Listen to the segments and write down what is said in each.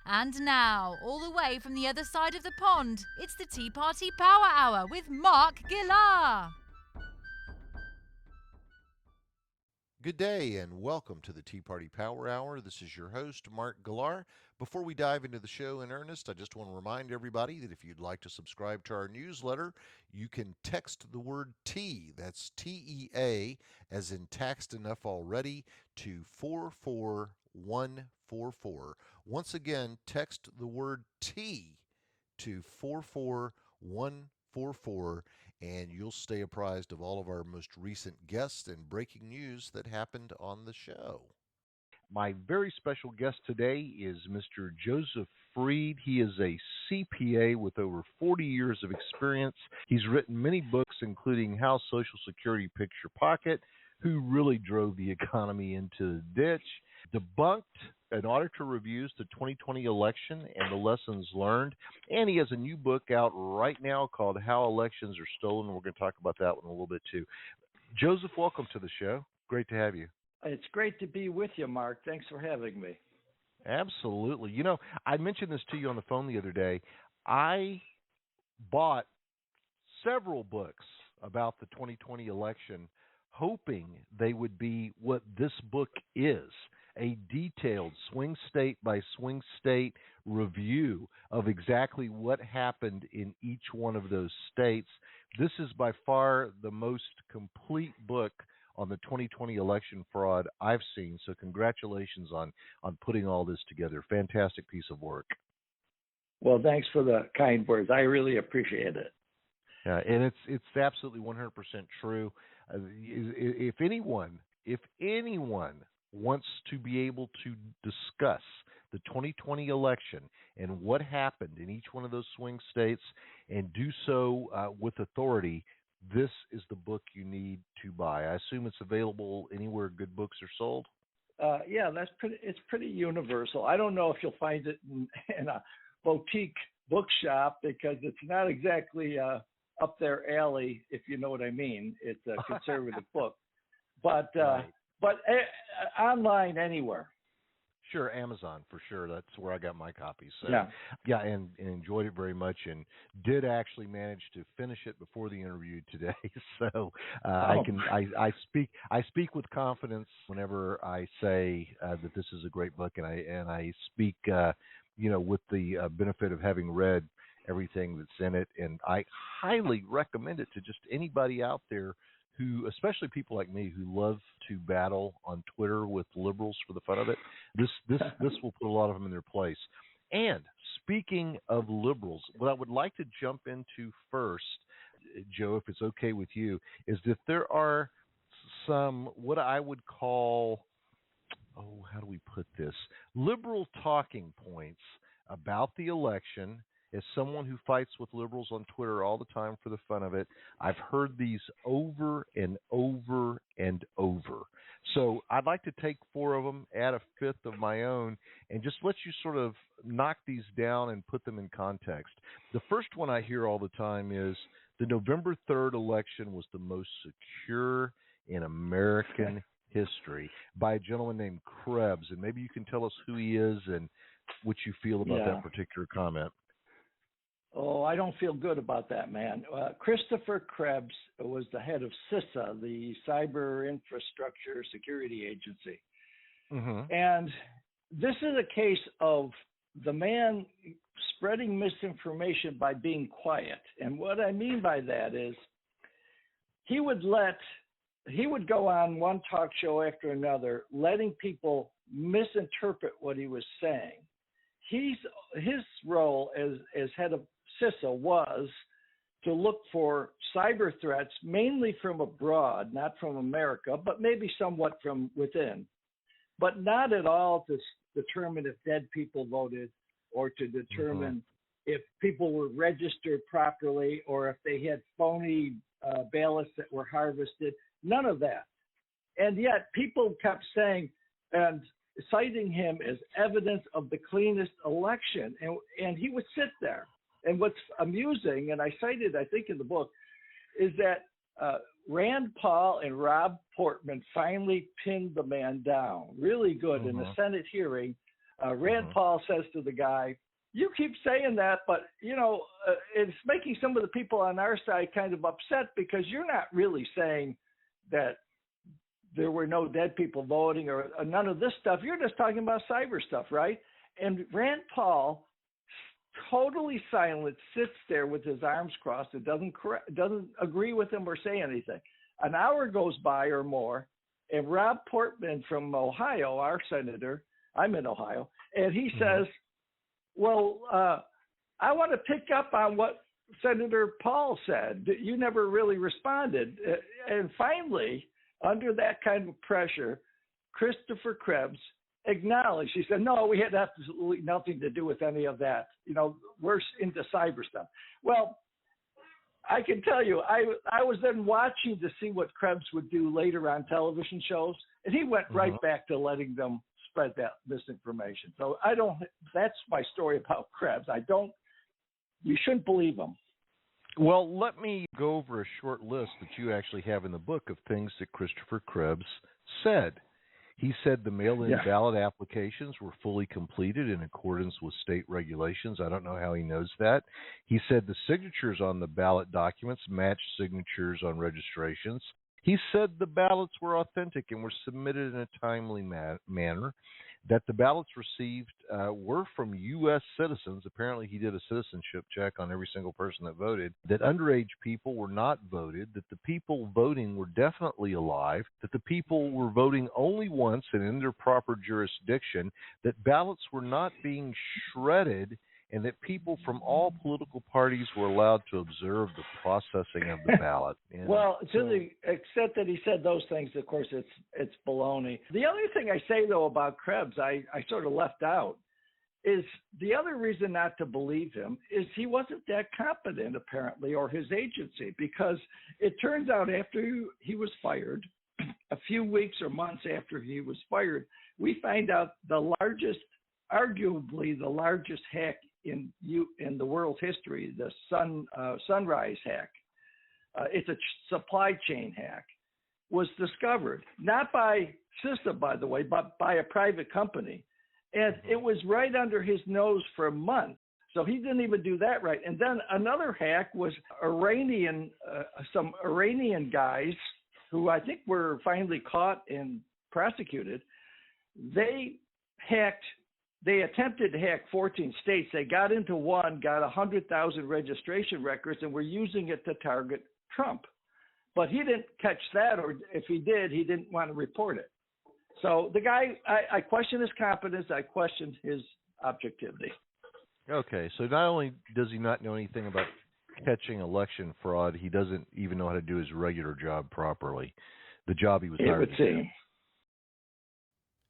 And now, all the way from the other side of the pond, it's the Tea Party Power Hour with Mark Gillar. Good day and welcome to the Tea Party Power Hour. This is your host, Mark Gillar. Before we dive into the show in earnest, I just want to remind everybody that if you'd like to subscribe to our newsletter, you can text the word T, that's TEA, as in taxed enough already, to 44144. Once again, text the word T to 44144, and you'll stay apprised of all of our most recent guests and breaking news that happened on the show. My very special guest today is Mr. Joeseph Fried. He is a CPA with over 40 years of experience. He's written many books, including How Social Security Picks Your Pocket, Who Really Drove the Economy into the Ditch, Debunked an Auditor Reviews the 2020 Election and the Lessons Learned, and he has a new book out right now called How Elections Are Stolen. We're going to talk about that one a little bit too. Joseph, welcome to the show. Great to have you. It's great to be with you, Mark. Thanks for having me. Absolutely. You know, I mentioned this to you on the phone the other day. I bought several books about the 2020 election, hoping they would be what this book is, a detailed swing state by swing state review of exactly what happened in each one of those states. This is by far the most complete book on the 2020 election fraud I've seen. So congratulations on putting all this together. Fantastic piece of work. Well, thanks for the kind words. I really appreciate it. And it's absolutely 100% true. If anyone wants to be able to discuss the 2020 election and what happened in each one of those swing states and do so with authority, this is the book you need to buy. I assume it's available anywhere good books are sold? Yeah, it's pretty universal. I don't know if you'll find it in a boutique bookshop because it's not exactly up their alley, if you know what I mean. It's a conservative book. But right. But online anywhere. Sure, Amazon for sure. That's where I got my copies. So, yeah, and enjoyed it very much, and did actually manage to finish it before the interview today. So I speak with confidence whenever I say that this is a great book, and I speak with the benefit of having read everything that's in it, and I highly recommend it to just anybody out there who, especially people like me, who love to battle on Twitter with liberals for the fun of it. This will put a lot of them in their place. And speaking of liberals, what I would like to jump into first, Joe, if it's okay with you, is that there are some what I would call, how do we put this, liberal talking points about the election. As someone who fights with liberals on Twitter all the time for the fun of it, I've heard these over and over and over. So I'd like to take 4 of them, add a 5th of my own, and just let you sort of knock these down and put them in context. The first one I hear all the time is the November 3rd election was the most secure in American history, by a gentleman named Krebs. And maybe you can tell us who he is and what you feel about that particular comment. Oh, I don't feel good about that, man. Christopher Krebs was the head of CISA, the Cyber Infrastructure Security Agency. Mm-hmm. And this is a case of the man spreading misinformation by being quiet. And what I mean by that is he would go on one talk show after another, letting people misinterpret what he was saying. His role as head of CISA was to look for cyber threats, mainly from abroad, not from America, but maybe somewhat from within, but not at all to determine if dead people voted or to determine if people were registered properly or if they had phony ballots that were harvested. None of that. And yet people kept saying and citing him as evidence of the cleanest election. And he would sit there. And what's amusing, and I cited, I think, in the book, is that Rand Paul and Rob Portman finally pinned the man down really good in a Senate hearing Rand Paul says to the guy, "You keep saying that, but it's making some of the people on our side kind of upset because you're not really saying that there were no dead people voting or none of this stuff. You're just talking about cyber stuff, right?" And Rand Paul, totally silent, sits there with his arms crossed and doesn't agree with him or say anything. An hour goes by or more, and Rob Portman from Ohio, our senator, I'm in Ohio, and he says, "Well, I want to pick up on what Senator Paul said. You never really responded." And finally, under that kind of pressure, Christopher Krebs acknowledged. He said, "No, we had absolutely nothing to do with any of that. We're into cyber stuff." Well, I can tell you, I was then watching to see what Krebs would do later on television shows, and he went right back to letting them spread that misinformation. So that's my story about Krebs. You shouldn't believe him. Well, let me go over a short list that you actually have in the book of things that Christopher Krebs said. He said the mail-in ballot applications were fully completed in accordance with state regulations. I don't know how he knows that. He said the signatures on the ballot documents matched signatures on registrations. He said the ballots were authentic and were submitted in a timely manner, that the ballots received were from U.S. citizens. Apparently, he did a citizenship check on every single person that voted, that underage people were not voted, that the people voting were definitely alive, that the people were voting only once and in their proper jurisdiction, that ballots were not being shredded, and that people from all political parties were allowed to observe the processing of the ballot. And well, to the extent that he said those things, of course, it's baloney. The other thing I say, though, about Krebs, I sort of left out, is the other reason not to believe him is he wasn't that competent, apparently, or his agency, because it turns out after he was fired, a few weeks or months after he was fired, we find out arguably the largest hack in the world's history, the Sunrise hack. It's a supply chain hack, was discovered, not by CISA, by the way, but by a private company. And it was right under his nose for a month. So he didn't even do that right. And then another hack was some Iranian guys who I think were finally caught and prosecuted. They attempted to hack 14 states. They got into one, got 100,000 registration records, and were using it to target Trump. But he didn't catch that, or if he did, he didn't want to report it. So the guy, I question his competence. I question his objectivity. Okay, so not only does he not know anything about catching election fraud, he doesn't even know how to do his regular job properly, the job he was hired to do.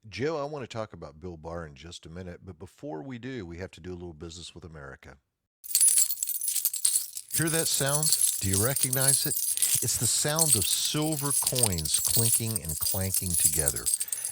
Joe, I want to talk about Bill Barr in just a minute, but before we do, we have to do a little business with America. Hear that sound? Do you recognize it? It's the sound of silver coins clinking and clanking together.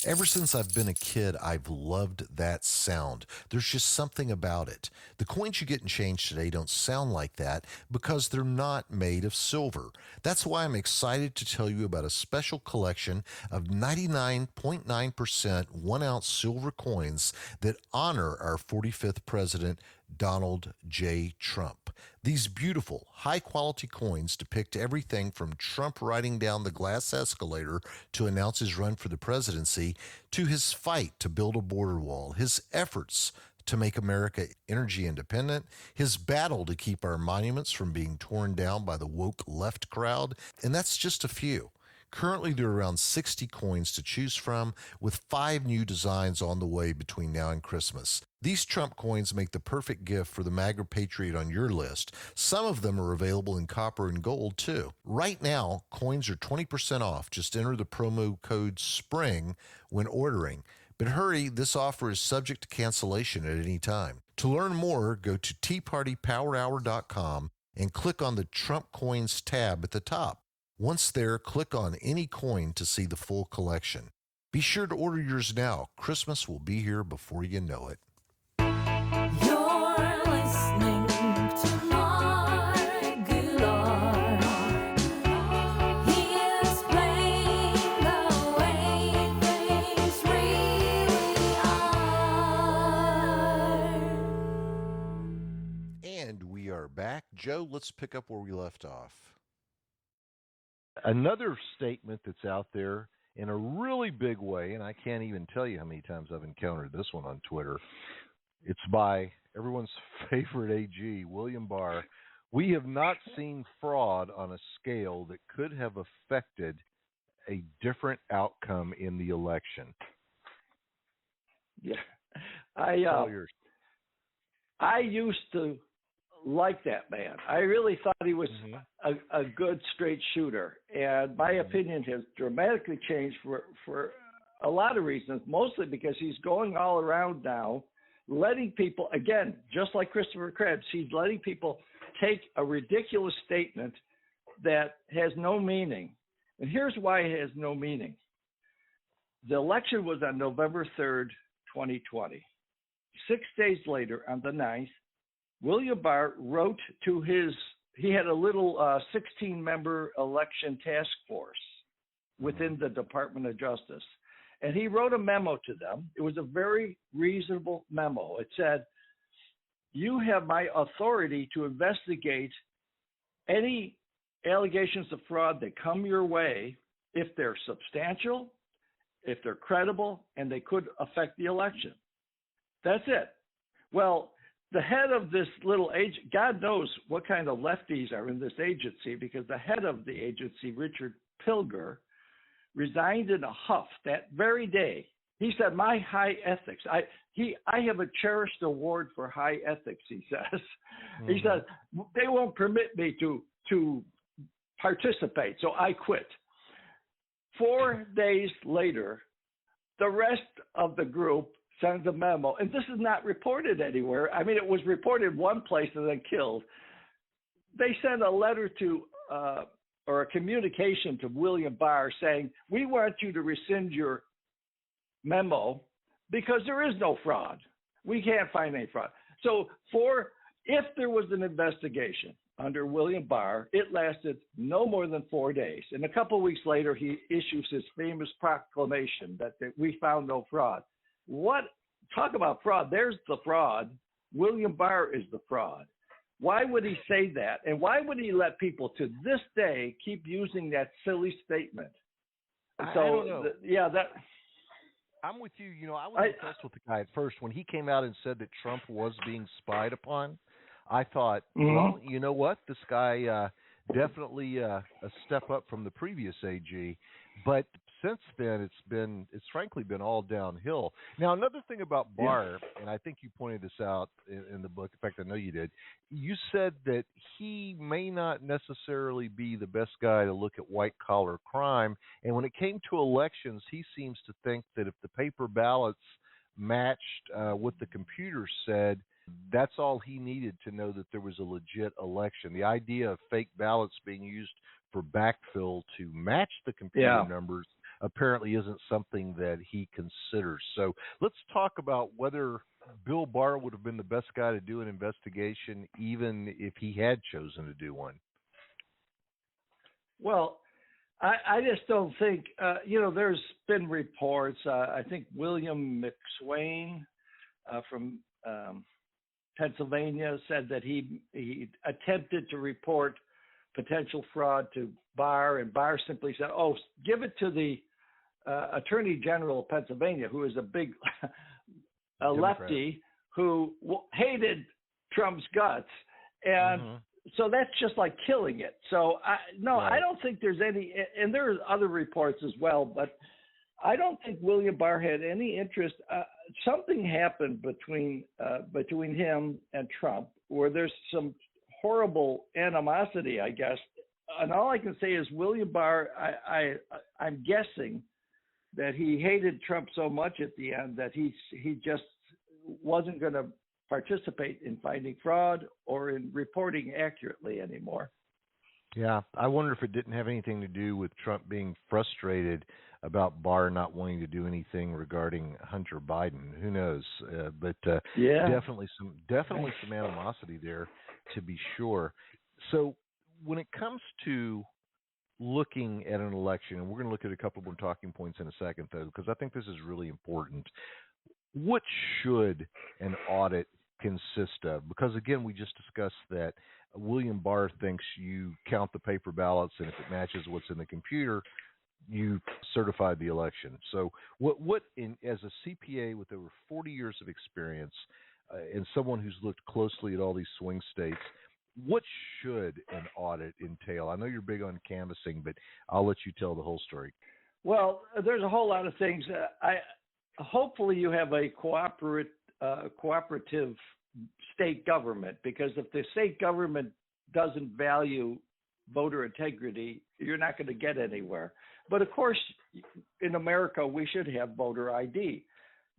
Ever since I've been a kid, I've loved that sound. There's just something about it. The coins you get in change today don't sound like that because they're not made of silver. That's why I'm excited to tell you about a special collection of 99.9% 1-ounce silver coins that honor our 45th president, Donald J. Trump. These beautiful, high-quality coins depict everything from Trump riding down the glass escalator to announce his run for the presidency, to his fight to build a border wall, his efforts to make America energy independent, his battle to keep our monuments from being torn down by the woke left crowd, and that's just a few. Currently, there are around 60 coins to choose from, with 5 new designs on the way between now and Christmas. These Trump coins make the perfect gift for the MAGA patriot on your list. Some of them are available in copper and gold, too. Right now, coins are 20% off. Just enter the promo code SPRING when ordering. But hurry, this offer is subject to cancellation at any time. To learn more, go to TeaPartyPowerHour.com and click on the Trump Coins tab at the top. Once there, click on any coin to see the full collection. Be sure to order yours now. Christmas will be here before you know it. You're listening to Mark Goulart. He explained the way things really are. we are back. Joe, let's pick up where we left off. Another statement that's out there in a really big way, and I can't even tell you how many times I've encountered this one on Twitter. It's by everyone's favorite AG, William Barr. We have not seen fraud on a scale that could have affected a different outcome in the election. Yeah, All yours. I used to like that man. I really thought he was a good straight shooter, and my opinion has dramatically changed for a lot of reasons. Mostly because he's going all around now, letting people, again, just like Christopher Krebs, he's letting people take a ridiculous statement that has no meaning. And here's why it has no meaning. The election was on November 3rd, 2020. 6 days later, on the 9th, William Barr wrote to he had a little 16-member election task force within the Department of Justice. And he wrote a memo to them. It was a very reasonable memo. It said, "You have my authority to investigate any allegations of fraud that come your way if they're substantial, if they're credible, and they could affect the election." That's it. Well, the head of this little agency, God knows what kind of lefties are in this agency, because the head of the agency, Richard Pilger, resigned in a huff that very day. He said, "My high ethics. I have a cherished award for high ethics," he says. He says, "They won't permit me to participate, so I quit." 4 days later, the rest of the group sends a memo, and this is not reported anywhere. I mean, it was reported one place and then killed. They sent a letter to, or a communication to William Barr saying, "We want you to rescind your memo because there is no fraud. We can't find any fraud." So if there was an investigation under William Barr, it lasted no more than 4 days. And a couple of weeks later, he issues his famous proclamation that we found no fraud. Talk about fraud. There's the fraud. William Barr is the fraud. Why would he say that? And why would he let people to this day keep using that silly statement? I don't know. That. I'm with you. You know, I was impressed with the guy at first. When he came out and said that Trump was being spied upon, I thought, well, you know what? This guy definitely a step up from the previous AG. But since then, it's frankly been all downhill. Now, another thing about Barr, and I think you pointed this out in the book. In fact, I know you did. You said that he may not necessarily be the best guy to look at white-collar crime. And when it came to elections, he seems to think that if the paper ballots matched what the computer said, that's all he needed to know that there was a legit election. The idea of fake ballots being used for backfill to match the computer numbers apparently isn't something that he considers. So let's talk about whether Bill Barr would have been the best guy to do an investigation, even if he had chosen to do one. Well, I just don't think, there's been reports. I think William McSwain from Pennsylvania said that he attempted to report potential fraud to Barr, and Barr simply said, "Oh, give it to the Attorney General of Pennsylvania, who is a big lefty who hated Trump's guts." And so that's just like killing it. So I don't think there's any, and there are other reports as well, but I don't think William Barr had any interest. Something happened between him and Trump where there's some horrible animosity, I guess. And all I can say is William Barr, I'm guessing that he hated Trump so much at the end that he just wasn't going to participate in finding fraud or in reporting accurately anymore. Yeah, I wonder if it didn't have anything to do with Trump being frustrated about Barr not wanting to do anything regarding Hunter Biden. Who knows? But definitely some animosity there, to be sure. So when it comes to looking at an election, and we're going to look at a couple more talking points in a second, though, because I think this is really important. What should an audit consist of? Because again, we just discussed that William Barr thinks you count the paper ballots, and if it matches what's in the computer, you certified the election. So as a CPA with over 40 years of experience and someone who's looked closely at all these swing states, what should an audit entail? I know you're big on canvassing, but I'll let you tell the whole story. Well, there's a whole lot of things. Hopefully you have a cooperative state government, because if the state government doesn't value voter integrity, you're not going to get anywhere. But of course, in America, we should have voter ID.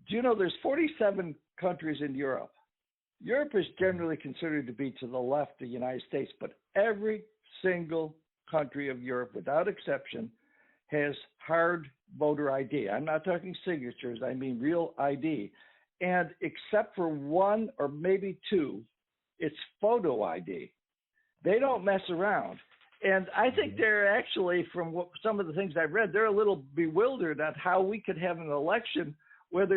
Do you know there's 47 countries in Europe? Europe is generally considered to be to the left of the United States, but every single country of Europe, without exception, has hard voter ID. I'm not talking signatures, I mean real ID. And except for one or maybe two, it's photo ID. They don't mess around. And I think they're actually, from some of the things I've read, they're a little bewildered at how we could have an election where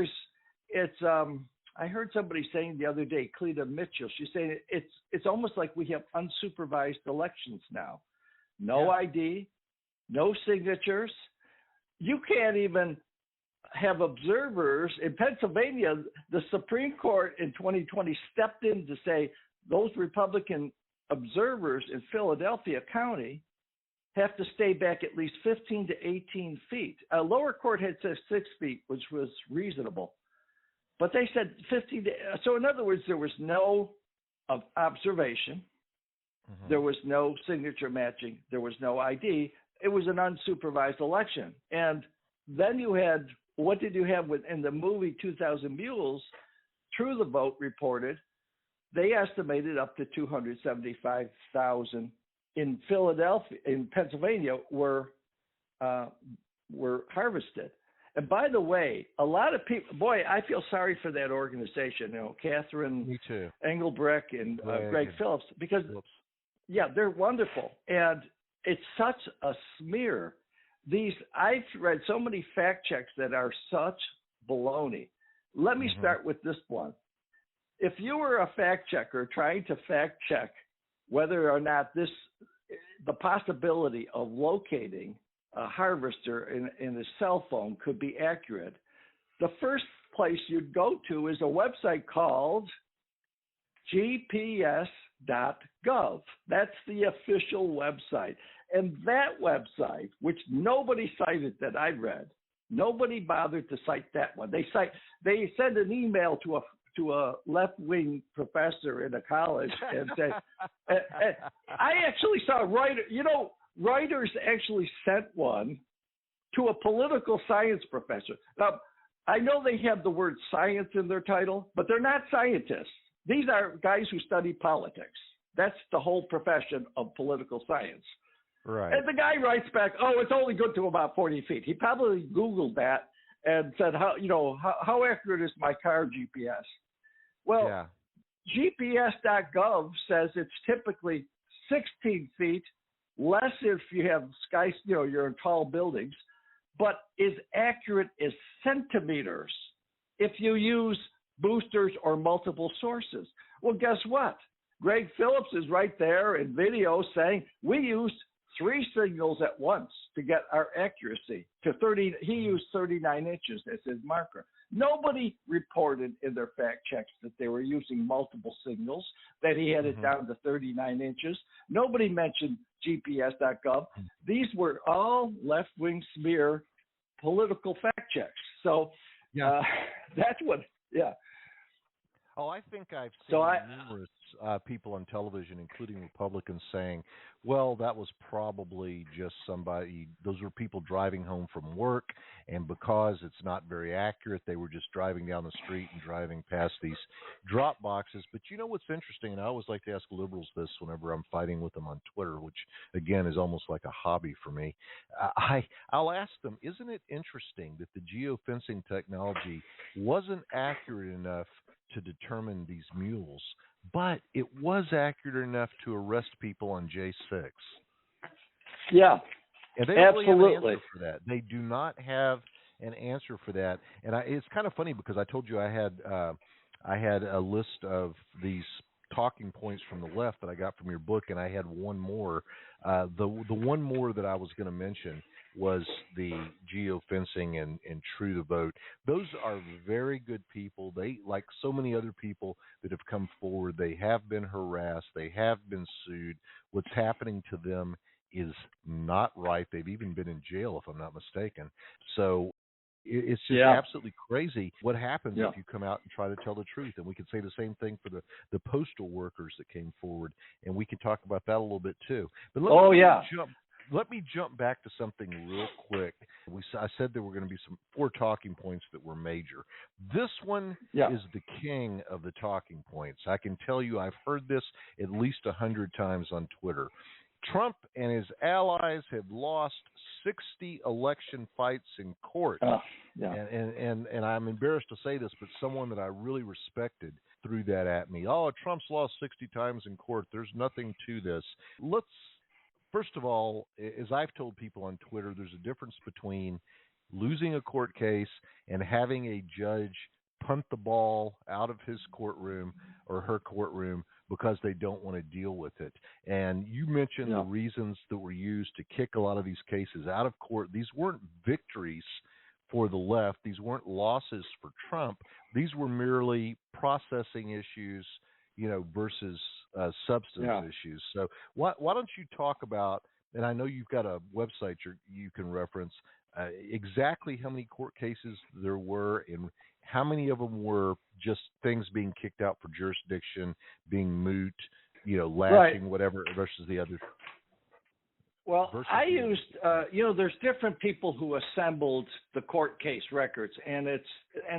I heard somebody saying the other day, Cleta Mitchell, she's saying it's almost like we have unsupervised elections now. No ID, no signatures. You can't even have observers. In Pennsylvania, the Supreme Court in 2020 stepped in to say those Republican observers in Philadelphia County have to stay back at least 15 to 18 feet. A lower court had said 6 feet, which was reasonable. But they said 15 to, so in other words, there was no observation. Mm-hmm. There was no signature matching. There was no ID. It was an unsupervised election. And then you had, what did you have in the movie 2000 Mules? True the Vote reported they estimated up to 275,000 in Philadelphia, in Pennsylvania, were harvested. And by the way, a lot of people, boy, I feel sorry for that organization, Catherine Engelbrecht and Greg Phillips, because, they're wonderful. And it's such a smear. I've read so many fact checks that are such baloney. Let me start with this one. If you were a fact checker trying to fact check whether or not the possibility of locating a harvester in a cell phone could be accurate, the first place you'd go to is a website called gps.gov. That's the official website. And that website, which nobody cited that I read, nobody bothered to cite that one. They send an email to a left-wing professor in a college and said, I actually saw Reuters actually sent one to a political science professor. Now, I know they have the word science in their title, but they're not scientists. These are guys who study politics. That's the whole profession of political science. Right. And the guy writes back, it's only good to about 40 feet. He probably Googled that and said, how accurate is my car GPS? Well, GPS.gov says it's typically 16 feet, less if you have you're in tall buildings, but is accurate as centimeters if you use boosters or multiple sources. Well, guess what? Greg Phillips is right there in video saying we used 3 signals at once to get our accuracy to 30. He used 39 inches as his marker. Nobody reported in their fact checks that they were using multiple signals, that he had it down to 39 inches. Nobody mentioned GPS.gov. These were all left-wing smear political fact checks. So that's what, Oh, I think I've seen numerous people on television, including Republicans, saying, well, that was probably just somebody, those were people driving home from work, and because it's not very accurate, they were just driving down the street and driving past these drop boxes. But you know what's interesting, and I always like to ask liberals this whenever I'm fighting with them on Twitter, which, again, is almost like a hobby for me. I'll ask them, isn't it interesting that the geofencing technology wasn't accurate enough to determine these mules, but it was accurate enough to arrest people on J6. Yeah, and they don't really have an answer for that. They do not have an answer for that. And it's kind of funny because I told you I I had a list of these talking points from the left that I got from your book, and I had one more. The one more that I was going to mention was the geofencing and True to Vote. Those are very good people. They, like so many other people that have come forward, they have been harassed, they have been sued. What's happening to them is not right. They've even been in jail, if I'm not mistaken. So it's just absolutely crazy what happens if you come out and try to tell the truth. And we can say the same thing for the postal workers that came forward, and we can talk about that a little bit too. But let me jump back to something real quick. I said there were going to be 4 talking points that were major. This one is the king of the talking points. I can tell you I've heard this at least 100 times on Twitter. Trump and his allies have lost 60 election fights in court. And I'm embarrassed to say this, but someone that I really respected threw that at me. Oh, Trump's lost 60 times in court. There's nothing to this. First of all, as I've told people on Twitter, there's a difference between losing a court case and having a judge punt the ball out of his courtroom or her courtroom because they don't want to deal with it. And you mentioned the reasons that were used to kick a lot of these cases out of court. These weren't victories for the left. These weren't losses for Trump. These were merely processing issues, versus substance issues. So why don't you talk about, and I know you've got a website you can reference, exactly how many court cases there were and how many of them were just things being kicked out for jurisdiction, being moot, lashing, whatever, versus the others. Well, I used, there's different people who assembled the court case records, and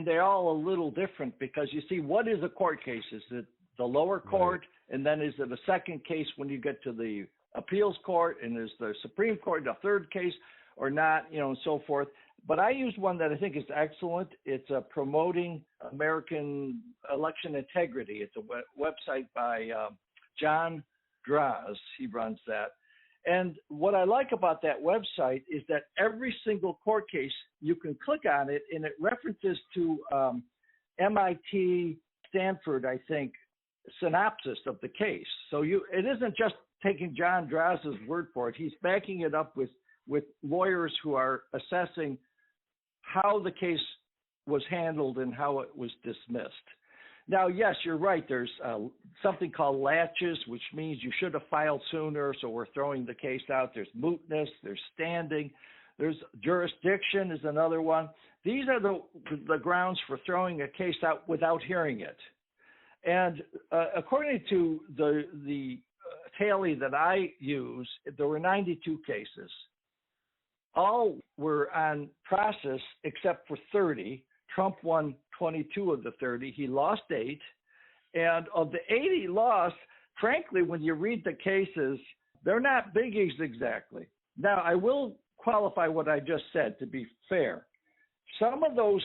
they're all a little different because you see, what is a court case? Is it the lower court, and then is it a second case when you get to the appeals court, and is the Supreme Court a third case or not, and so forth. But I use one that I think is excellent. It's Promoting American Election Integrity. It's a website by John Draz. He runs that. And what I like about that website is that every single court case, you can click on it, and it references to MIT, Stanford, I think, synopsis of the case. So it isn't just taking John Draz's word for it. He's backing it up with lawyers who are assessing how the case was handled and how it was dismissed. Now, yes, you're right. There's something called latches, which means you should have filed sooner, so we're throwing the case out. There's mootness, there's standing, there's jurisdiction is another one. These are the grounds for throwing a case out without hearing it. And according to the tally that I use, there were 92 cases. All were on process except for 30. Trump won 22 of the 30. He lost 8. And of the 8 he lost, frankly, when you read the cases, they're not biggies exactly. Now, I will qualify what I just said to be fair. Some of those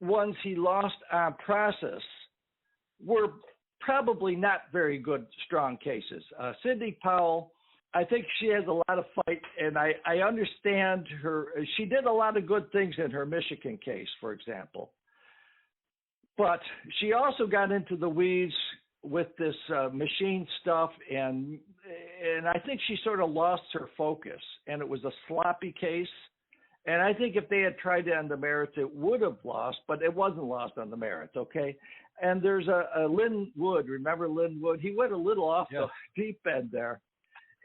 ones he lost on process were probably not very good, strong cases. Sidney Powell, I think she has a lot of fight, and I understand her. She did a lot of good things in her Michigan case, for example. But she also got into the weeds with this machine stuff, and I think she sort of lost her focus, and it was a sloppy case. And I think if they had tried it on the merits, it would have lost, but it wasn't lost on the merits, okay? And there's a Lynn Wood. Remember Lynn Wood? He went a little off the deep end there.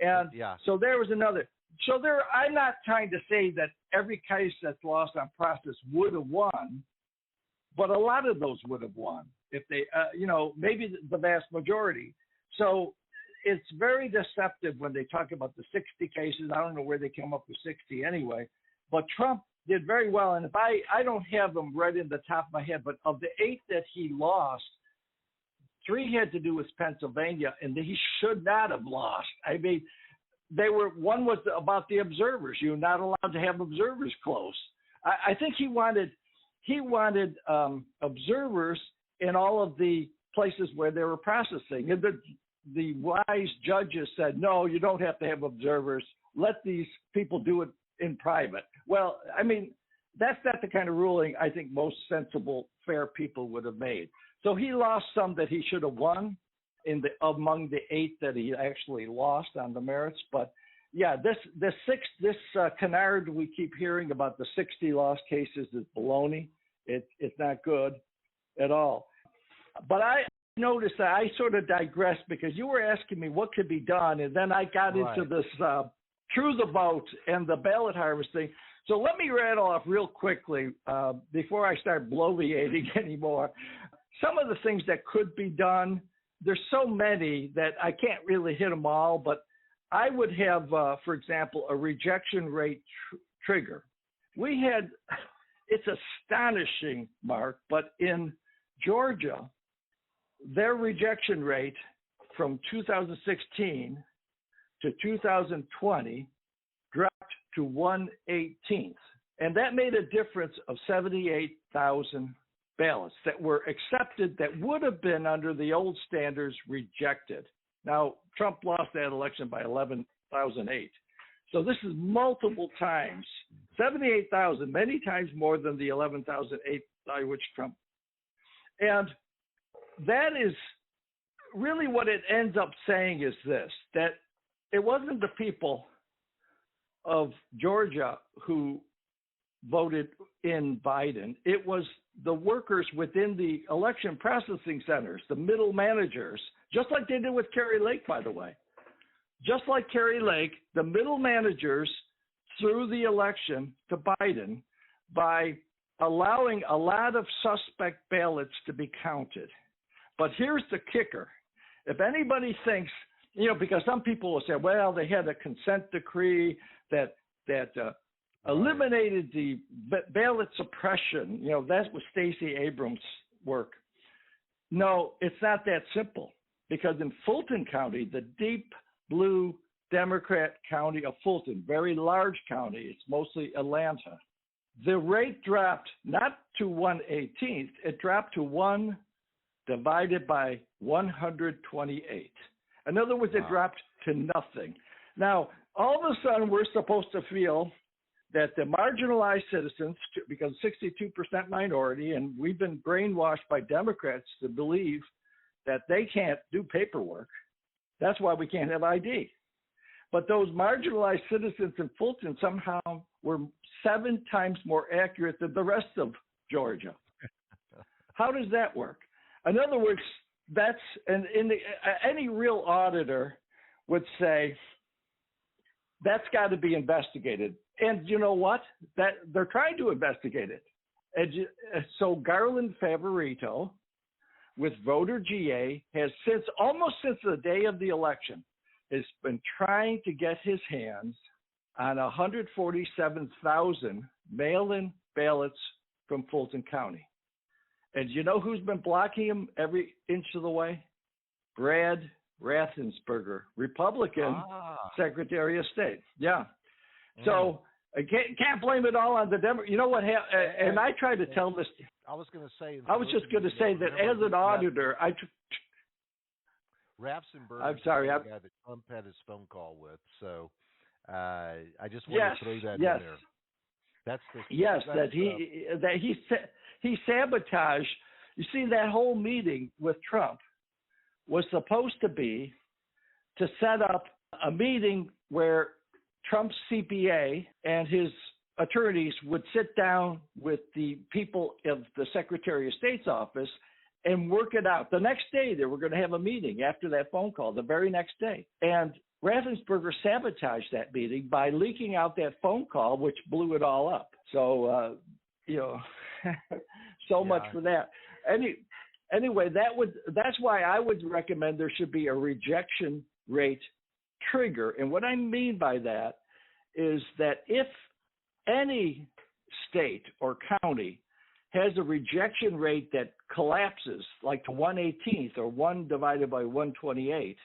And so there was another. So I'm not trying to say that every case that's lost on process would have won, but a lot of those would have won if they, maybe the vast majority. So it's very deceptive when they talk about the 60 cases. I don't know where they came up with 60 anyway, but Trump did very well. And if I don't have them right in the top of my head, but of the 8 that he lost, 3 had to do with Pennsylvania, and he should not have lost. I mean, one was about the observers. You're not allowed to have observers close. I think he wanted observers in all of the places where they were processing. And the wise judges said, no, you don't have to have observers. Let these people do it in private. Well, I mean, that's not the kind of ruling I think most sensible, fair people would have made. So he lost some that he should have won among the 8 that he actually lost on the merits. But yeah, this canard we keep hearing about the 60 lost cases is baloney. It's not good at all. But I noticed that I sort of digressed because you were asking me what could be done, and then I got into this through the vote and the ballot harvesting. So let me rattle off real quickly before I start bloviating anymore. Some of the things that could be done, there's so many that I can't really hit them all, but I would have, for example, a rejection rate trigger. It's astonishing, Mark, but in Georgia, their rejection rate from 2016 to 2020 dropped to 1/18th. And that made a difference of 78,000 ballots that were accepted that would have been under the old standards rejected. Now, Trump lost that election by 11,008. So this is multiple times, 78,000, many times more than the 11,008 by which Trump. And that is really what it ends up saying is this, that it wasn't the people of Georgia who voted in Biden. It was the workers within the election processing centers, the middle managers, just like they did with Kerry Lake, by the way. Just like Kerry Lake, the middle managers threw the election to Biden by allowing a lot of suspect ballots to be counted. But here's the kicker. If anybody thinks, because some people will say, well, they had a consent decree that eliminated the ballot suppression. That was Stacey Abrams' work. No, it's not that simple. Because in Fulton County, the deep blue Democrat county of Fulton, very large county, it's mostly Atlanta, the rate dropped not to 1/18th, it dropped to 1 divided by 128. In other words, it dropped to nothing. Now, all of a sudden, we're supposed to feel that the marginalized citizens, because 62% minority, and we've been brainwashed by Democrats to believe that they can't do paperwork. That's why we can't have ID. But those marginalized citizens in Fulton somehow were 7 times more accurate than the rest of Georgia. How does that work? In other words, any real auditor would say that's got to be investigated. And you know what? That they're trying to investigate it. And so Garland Favorito, with voter GA, has almost since the day of the election, has been trying to get his hands on 147,000 mail-in ballots from Fulton County. And you know who's been blocking him every inch of the way? Brad Raffensperger, Republican Secretary of State. Yeah. So I can't blame it all on the Democrats. You know what? And I tried to tell this. I was going to say. I was just going to say that as an auditor, Raffensperger. I'm sorry. The guy that Trump had his phone call with. So I just want to throw that in there. That's he sabotaged. You see, that whole meeting with Trump was supposed to be to set up a meeting where Trump's CPA and his attorneys would sit down with the people of the Secretary of State's office and work it out. The next day, they were going to have a meeting after that phone call, the very next day. And Raffensperger sabotaged that meeting by leaking out that phone call, which blew it all up. So, much for that. Anyway, that's why I would recommend there should be a rejection rate trigger. And what I mean by that is that if any state or county has a rejection rate that collapses like to 1/18th or 1 divided by 128,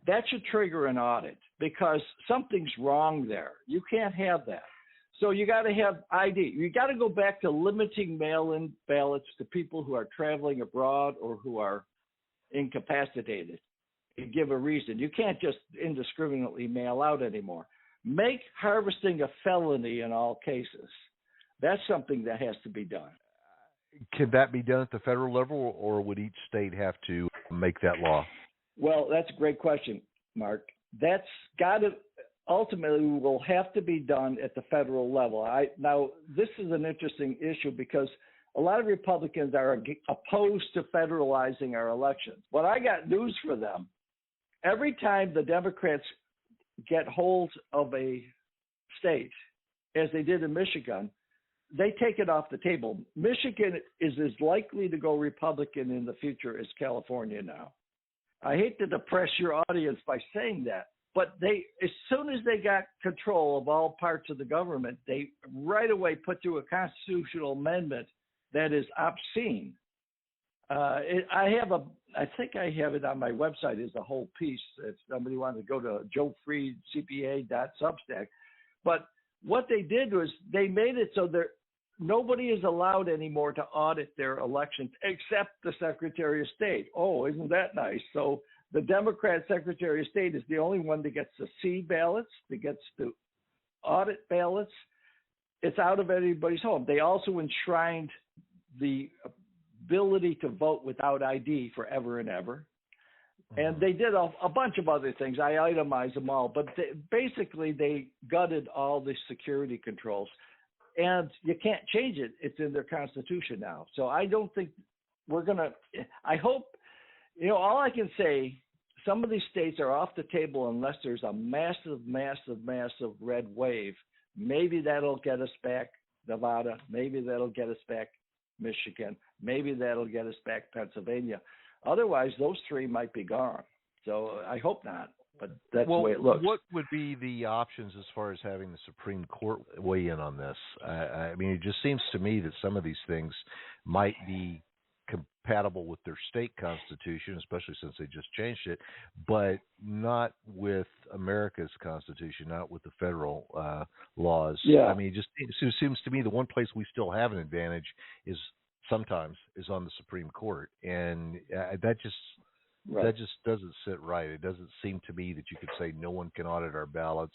that should trigger an audit because something's wrong there. You can't have that. So you got to have ID. You got to go back to limiting mail-in ballots to people who are traveling abroad or who are incapacitated and give a reason. You can't just indiscriminately mail out anymore. Make harvesting a felony in all cases. That's something that has to be done. Can that be done at the federal level, or would each state have to make that law? Well, that's a great question, Mark. That's got to ultimately will have to be done at the federal level. Now, this is an interesting issue because a lot of Republicans are opposed to federalizing our elections. But I got news for them. Every time the Democrats get hold of a state, as they did in Michigan, they take it off the table. Michigan is as likely to go Republican in the future as California now. I hate to depress your audience by saying that, but as soon as they got control of all parts of the government, they right away put through a constitutional amendment that is obscene. I think I have it on my website as a whole piece. If somebody wanted to go to joefriedcpa.substack. But what they did was they made it so that nobody is allowed anymore to audit their elections except the Secretary of State. Oh, isn't that nice? So the Democrat Secretary of State is the only one that gets to see ballots, that gets to audit ballots. It's out of anybody's home. They also enshrined the ability to vote without ID forever and ever. And they did a bunch of other things. I itemized them all, but basically they gutted all the security controls. And you can't change it. It's in their Constitution now. So I don't think we're going to – I hope – all I can say, some of these states are off the table unless there's a massive, massive, massive red wave. Maybe that'll get us back Nevada. Maybe that'll get us back Michigan. Maybe that'll get us back Pennsylvania. Otherwise, those three might be gone. So I hope not, but that's the way it looks. What would be the options as far as having the Supreme Court weigh in on this? I mean, it just seems to me that some of these things might be compatible with their state constitution, especially since they just changed it, but not with America's constitution, not with the federal laws. Yeah. I mean, it just seems to me the one place we still have an advantage is sometimes on the Supreme Court, and that just doesn't sit right. It doesn't seem to me that you could say no one can audit our ballots.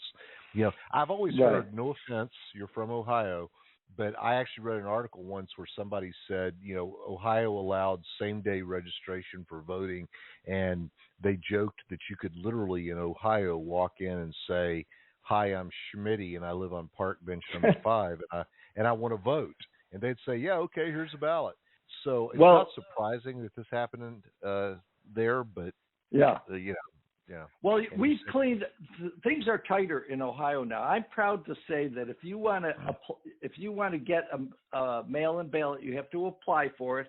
I've always heard, no offense, you're from Ohio, but I actually read an article once where somebody said, Ohio allowed same-day registration for voting, and they joked that you could literally in Ohio walk in and say, "Hi, I'm Schmitty, and I live on Park Bench number 5, and I want to vote." And they'd say, "Yeah, okay, here's a ballot." So it's not surprising that this happened there, but yeah. Yeah. Well, we've cleaned. Things are tighter in Ohio now. I'm proud to say that if you want to get a mail-in ballot, you have to apply for it,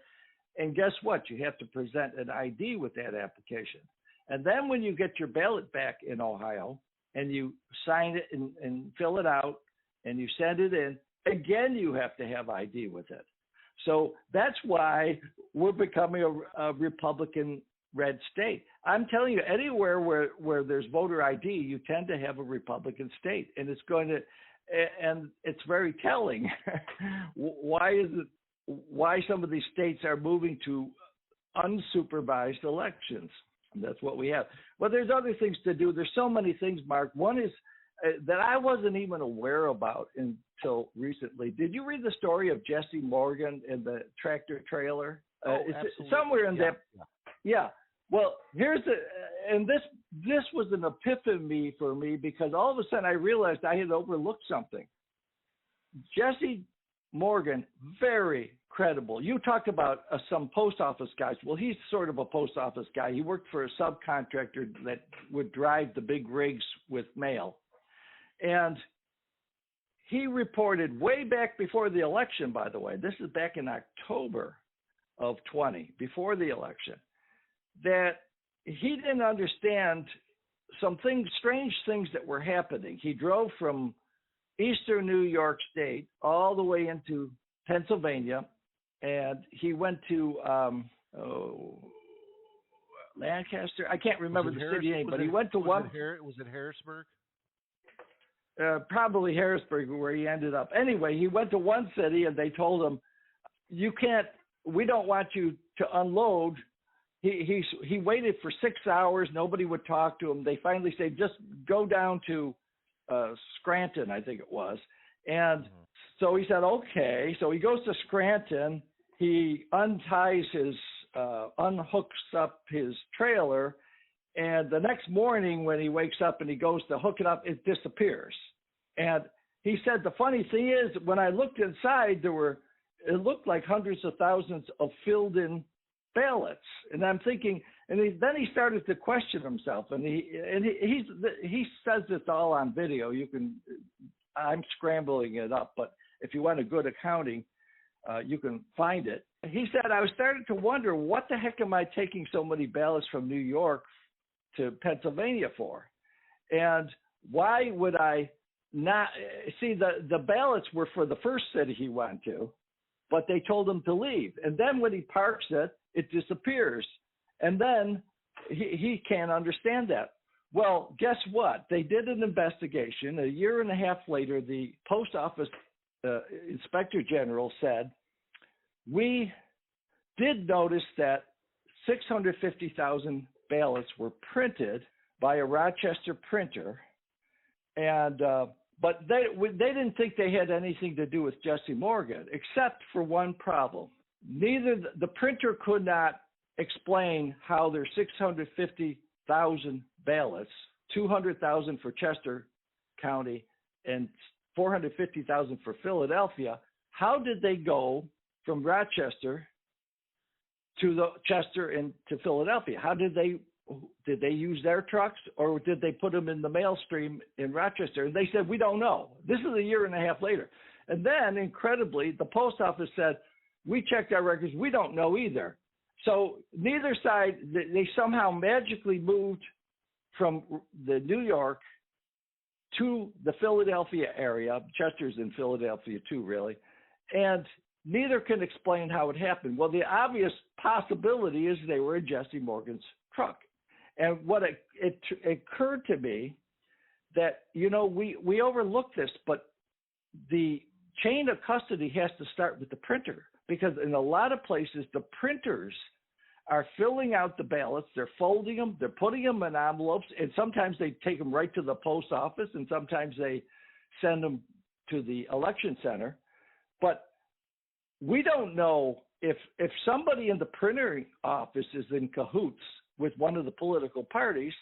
and guess what? You have to present an ID with that application. And then when you get your ballot back in Ohio, and you sign it and fill it out, and you send it in, again you have to have ID with it. So that's why we're becoming a Republican red state. I'm telling you, anywhere where there's voter ID, you tend to have a Republican state, and it's very telling. Why some of these states are moving to unsupervised elections? And that's what we have. Well, there's other things to do. There's so many things, Mark. One is that I wasn't even aware about until recently. Did you read the story of Jesse Morgan and the tractor trailer? Absolutely. Somewhere in that. Yeah. Well, and this was an epiphany for me because all of a sudden I realized I had overlooked something. Jesse Morgan, very credible. You talked about some post office guys. Well, he's sort of a post office guy. He worked for a subcontractor that would drive the big rigs with mail. And he reported way back before the election, by the way, this is back in October of 20, before the election, that he didn't understand some things, strange things that were happening. He drove from eastern New York State all the way into Pennsylvania, and he went to Lancaster. I can't remember the city name, but he went to one. Was it Harrisburg? Probably Harrisburg, where he ended up. Anyway, he went to one city, and they told him, we don't want you to unload. He waited for 6 hours. Nobody would talk to him. They finally said, just go down to Scranton, I think it was. And so he said, okay. So he goes to Scranton. he unties unhooks up his trailer, and the next morning when he wakes up and he goes to hook it up, it disappears. And he said the funny thing is, when I looked inside, it looked like hundreds of thousands of filled in ballots. And I'm thinking, then he started to question himself, and he says this all on video. I'm scrambling it up, but if you want a good accounting, you can find it. He said, I was starting to wonder, what the heck am I taking so many ballots from New York to Pennsylvania for? And why would I not see the ballots were for the first city he went to, but they told him to leave. And then when he parks it, it disappears. And then he can't understand that. Well, guess what? They did an investigation. A year and a half later, the post office inspector general said, we did notice that 650,000 ballots were printed by a Rochester printer, and but they didn't think they had anything to do with Jesse Morgan, except for one problem. Neither the printer could not explain how their 650,000 ballots, 200,000 for Chester County and 450,000 for Philadelphia, how did they go from Rochester to Chester and to Philadelphia? How did they use their trucks, or did they put them in the mail stream in Rochester? And they said, we don't know. This is a year and a half later. And then, incredibly, the post office said, we checked our records. We don't know either. So neither side, they somehow magically moved from the New York to the Philadelphia area. Chester's in Philadelphia too, really. And neither can explain how it happened. Well, the obvious possibility is they were in Jesse Morgan's truck. And what it occurred to me that, we overlook this, but the chain of custody has to start with the printer, because in a lot of places, the printers are filling out the ballots, they're folding them, they're putting them in envelopes, and sometimes they take them right to the post office, and sometimes they send them to the election center. But we don't know if somebody in the printing office is in cahoots with one of the political parties.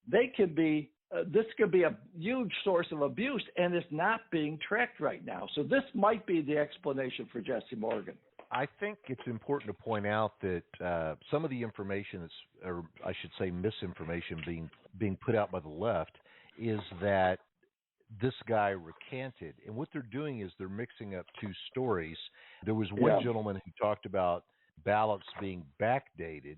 They could be this could be a huge source of abuse, and it's not being tracked right now. So this might be the explanation for Jesse Morgan. I think it's important to point out that some of the information that's, or I should say misinformation being put out by the left, is that this guy recanted. And what they're doing is they're mixing up two stories. There was one gentleman who talked about ballots being backdated,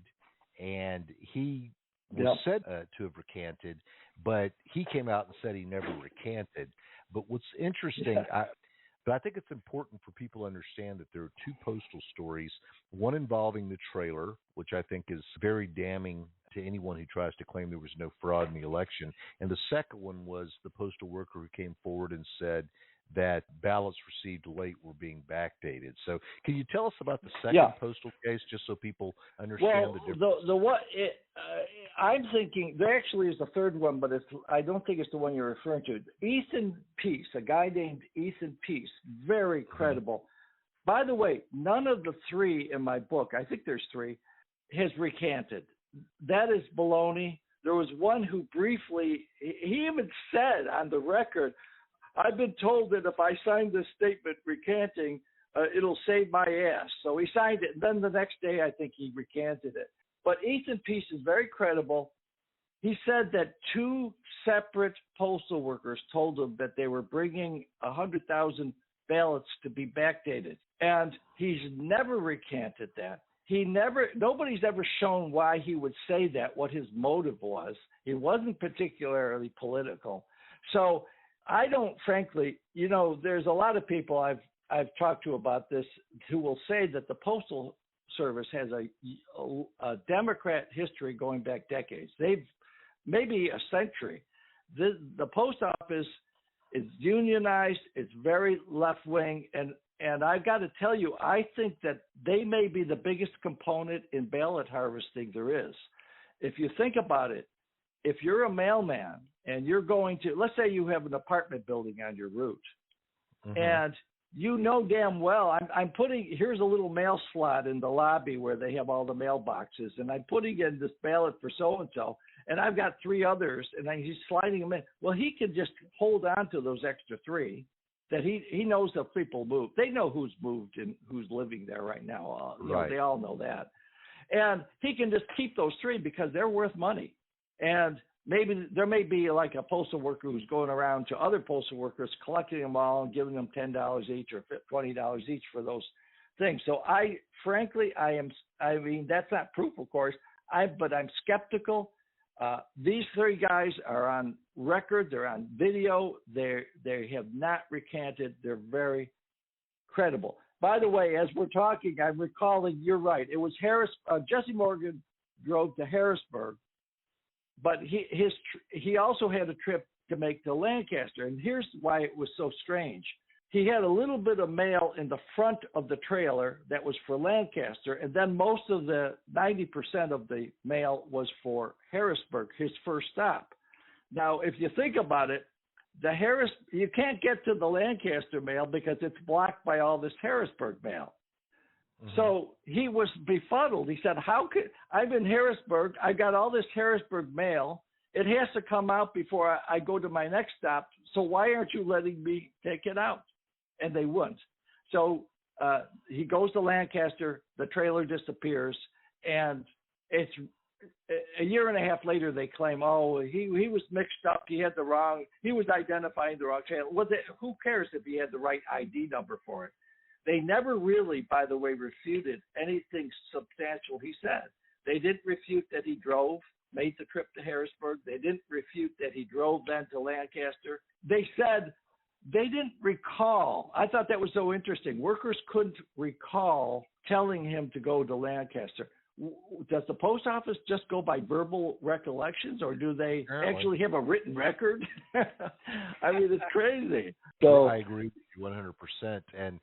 and he was said to have recanted, but he came out and said he never recanted. But what's interesting, but I think it's important for people to understand that there are two postal stories, one involving the trailer, which I think is very damning to anyone who tries to claim there was no fraud in the election. And the second one was the postal worker who came forward and said that ballots received late were being backdated. So can you tell us about the second postal case, just so people understand the difference? I'm thinking there actually is a third one, but I don't think it's the one you're referring to. Ethan Peace, a guy named Ethan Peace, very credible. By the way, none of the three in my book, I think there's three, has recanted. That is baloney. There was one who briefly, he even said on the record, I've been told that if I sign this statement recanting, it'll save my ass. So he signed it, and then the next day I think he recanted it. But Ethan Peace is very credible. He said that two separate postal workers told him that they were bringing 100,000 ballots to be backdated, and he's never recanted that. Nobody's ever shown why he would say that, what his motive was. It wasn't particularly political. So I don't, frankly, there's a lot of people I've talked to about this who will say that the Postal Service has a Democrat history going back decades. They've maybe a century. The post office is unionized. It's very left wing, and I've got to tell you, I think that they may be the biggest component in ballot harvesting there is. If you think about it, if you're a mailman and you're going to, let's say you have an apartment building on your route, and you know damn well I'm putting, here's a little mail slot in the lobby where they have all the mailboxes, and I'm putting in this ballot for so-and-so, and I've got 3 others, and he's sliding them in. Well, he can just hold on to those extra 3 that he knows that people move. They know who's moved and who's living there right now. Right. They all know that. And he can just keep those 3 because they're worth money. And maybe there may be like a postal worker who's going around to other postal workers, collecting them all and giving them $10 each or $20 each for those things. So I mean, that's not proof, of course, but I'm skeptical. These 3 guys are on record. They're on video. They have not recanted. They're very credible. By the way, as we're talking, I'm recalling, you're right. It was Jesse Morgan drove to Harrisburg, but he also had a trip to make to Lancaster. And here's why it was so strange. He had a little bit of mail in the front of the trailer that was for Lancaster, and then most of the 90% of the mail was for Harrisburg, his first stop. Now, if you think about it, you can't get to the Lancaster mail because it's blocked by all this Harrisburg mail. Mm-hmm. So he was befuddled. He said, I'm in Harrisburg. I got all this Harrisburg mail. It has to come out before I go to my next stop. So why aren't you letting me take it out? And they wouldn't. So he goes to Lancaster, the trailer disappears, and it's a year and a half later they claim, he was mixed up, he was identifying the wrong trailer. Who cares if he had the right ID number for it? They never really, by the way, refuted anything substantial he said. They didn't refute that he made the trip to Harrisburg. They didn't refute that he drove then to Lancaster. They said they didn't recall. I thought that was so interesting. Workers couldn't recall telling him to go to Lancaster. Does the post office just go by verbal recollections, or do they actually have a written record? I mean, it's crazy. So I agree with you 100%. And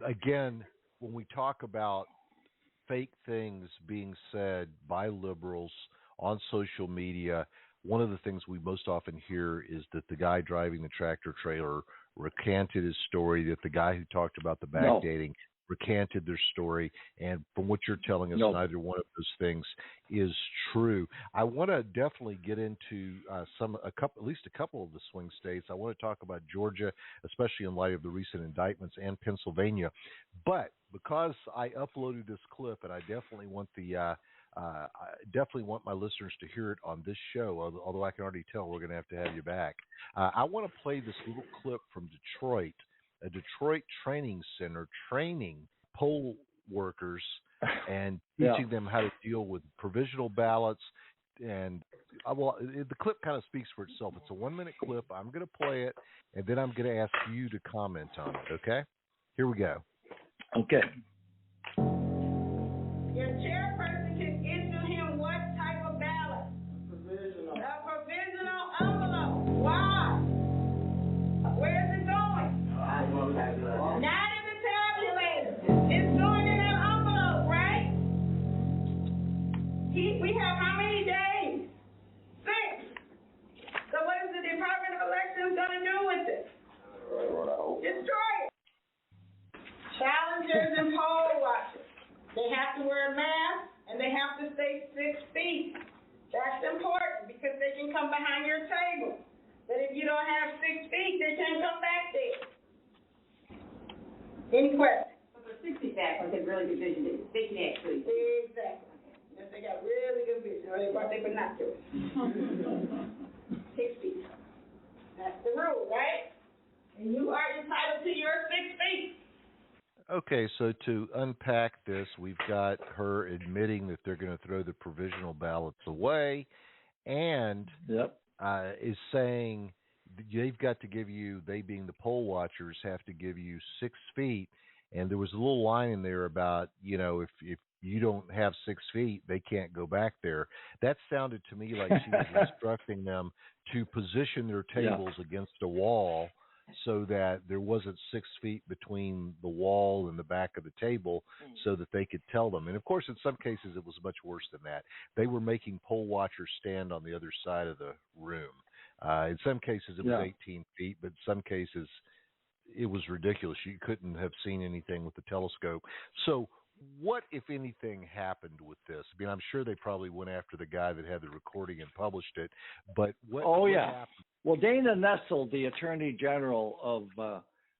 again, when we talk about fake things being said by liberals on social media, one of the things we most often hear is that the guy driving the tractor trailer recanted his story, that the guy who talked about the backdating recanted their story. And from what you're telling us, neither one of those things is true. I want to definitely get into at least a couple of the swing states. I want to talk about Georgia, especially in light of the recent indictments, and Pennsylvania. But because I uploaded this clip, and I definitely want my listeners to hear it on this show, although I can already tell we're going to have you back. I want to play this little clip from Detroit, a Detroit training center training poll workers and teaching them how to deal with provisional ballots. And the clip kind of speaks for itself. It's a 1-minute clip. I'm going to play it, and then I'm going to ask you to comment on it, okay? Here we go. Okay. Your chairperson can issue him what type of ballot? Provisional. A provisional envelope. Why? Where's it going? Not in the tabulator. It's going in an envelope, right? We have how many days? 6. So what is the Department of Elections going to do with it? Destroy it. Challengers and poll watchers. They have to wear a mask and they have to stay 6 feet. That's important because they can come behind your table. But if you don't have 6 feet, they can't come back there. Any questions? For 60 back, they really good vision. They can actually. Exactly. If they got really good vision, or they brought their binoculars. 6 feet. That's the rule, right? And you are entitled to your 6 feet. Okay, so to unpack this, we've got her admitting that they're going to throw the provisional ballots away, and is saying they've got to give you, they being the poll watchers, have to give you 6 feet. And there was a little line in there about, if you don't have 6 feet, they can't go back there. That sounded to me like she was instructing them to position their tables against a wall so that there wasn't 6 feet between the wall and the back of the table so that they could tell them. And, of course, in some cases it was much worse than that. They were making poll watchers stand on the other side of the room. In some cases it was 18 feet, but in some cases it was ridiculous. You couldn't have seen anything with the telescope. So what, if anything, happened with this? I mean, I'm sure they probably went after the guy that had the recording and published it, but what happened? Well, Dana Nessel, the Attorney General of